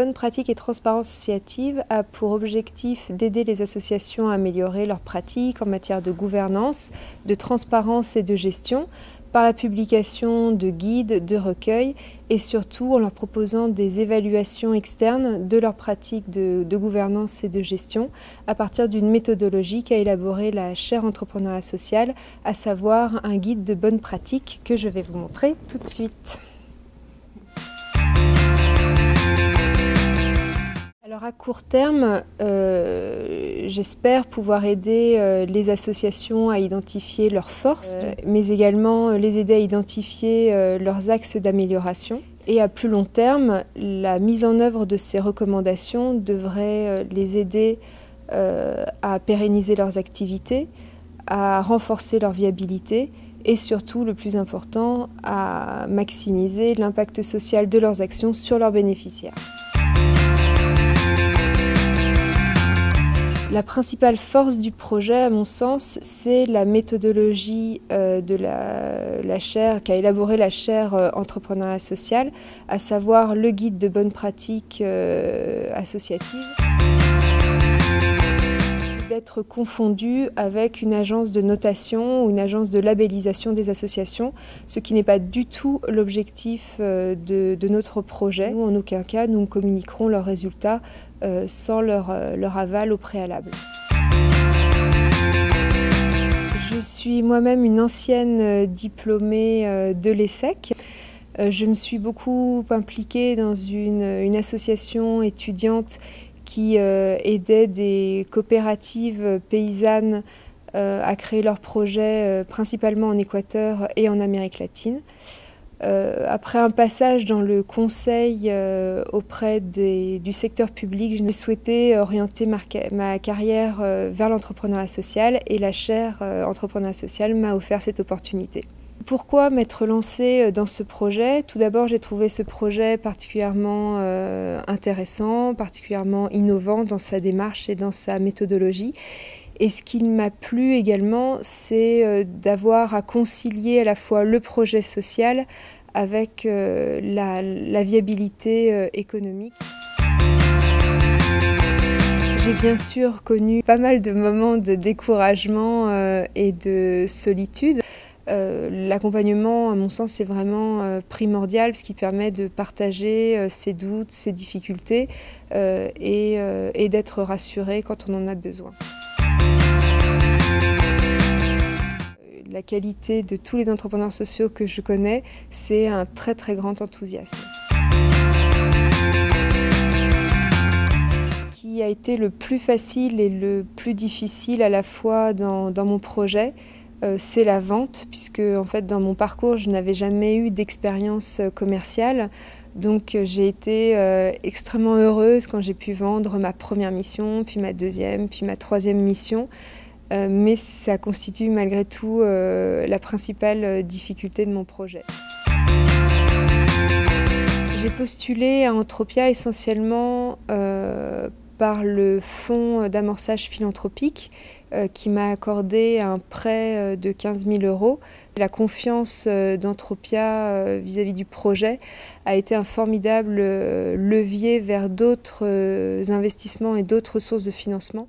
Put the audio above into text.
Bonne pratique et transparence associative a pour objectif d'aider les associations à améliorer leurs pratiques en matière de gouvernance, de transparence et de gestion par la publication de guides, de recueils et surtout en leur proposant des évaluations externes de leurs pratiques de gouvernance et de gestion à partir d'une méthodologie qu'a élaborée la chaire entrepreneuriat social, à savoir un guide de bonne pratique que je vais vous montrer tout de suite. Alors à court terme, j'espère pouvoir aider les associations à identifier leurs forces, mais également les aider à identifier leurs axes d'amélioration. Et à plus long terme, la mise en œuvre de ces recommandations devrait les aider à pérenniser leurs activités, à renforcer leur viabilité et surtout, le plus important, à maximiser l'impact social de leurs actions sur leurs bénéficiaires. La principale force du projet, à mon sens, c'est la méthodologie de la chaire qu'a élaborée la chaire entrepreneuriat social, à savoir le guide de bonne pratique associative. D'être confondu avec une agence de notation ou une agence de labellisation des associations, ce qui n'est pas du tout l'objectif de notre projet. Nous, en aucun cas, nous communiquerons leurs résultats sans leur aval au préalable. Je suis moi-même une ancienne diplômée de l'ESSEC. Je me suis beaucoup impliquée dans une association étudiante qui aidait des coopératives paysannes à créer leurs projets principalement en Équateur et en Amérique latine. Après un passage dans le conseil auprès du secteur public, j'ai souhaité orienter ma carrière vers l'entrepreneuriat social et la chaire entrepreneuriat social m'a offert cette opportunité. Pourquoi m'être lancée dans ce projet? Tout d'abord, j'ai trouvé ce projet particulièrement intéressant, particulièrement innovant dans sa démarche et dans sa méthodologie. Et ce qui m'a plu également, c'est d'avoir à concilier à la fois le projet social avec la viabilité économique. J'ai bien sûr connu pas mal de moments de découragement et de solitude. L'accompagnement, à mon sens, c'est vraiment primordial parce qu'il permet de partager ses doutes, ses difficultés et d'être rassuré quand on en a besoin. La qualité de tous les entrepreneurs sociaux que je connais, c'est un très très grand enthousiasme. Ce qui a été le plus facile et le plus difficile à la fois dans mon projet, c'est la vente, puisque en fait, dans mon parcours, je n'avais jamais eu d'expérience commerciale. Donc j'ai été extrêmement heureuse quand j'ai pu vendre ma première mission, puis ma deuxième, puis ma troisième mission. Mais ça constitue malgré tout la principale difficulté de mon projet. J'ai postulé à Entropia essentiellement par le fonds d'amorçage philanthropique qui m'a accordé un prêt de 15 000 €. La confiance d'Entropia vis-à-vis du projet a été un formidable levier vers d'autres investissements et d'autres sources de financement.